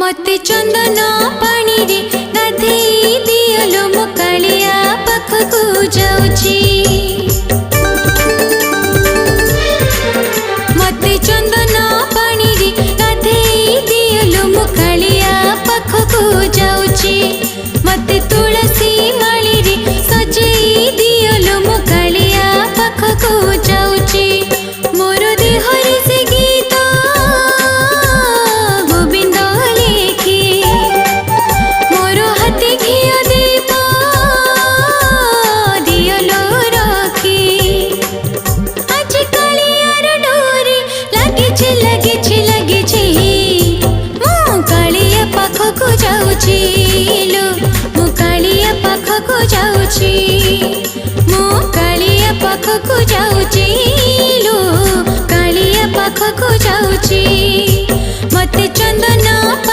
मते चंदन पानी रे गाधेई दियलो मो कालिया पाखकु जाउची। मते चंदन पानी रे गाधेई दियलो मो कालिया पाखकु जाउची। मते तुलसी माली रे सजेई दियलो मो कालिया पाखकु जाउची। मोर देहरे से गीत गोविंद लेखी, मोर हाथे घिया दीप दियलो रखी। आज कालियार डोरी लागिछि लागिछि लागिछि, मु कालिया पाखकु जाउछि लो, मु कालिया पाखकु जाउछि, मु कालिया पाखकु जाउछि लो, कालिया पाखकु जाउछि। मते चंदन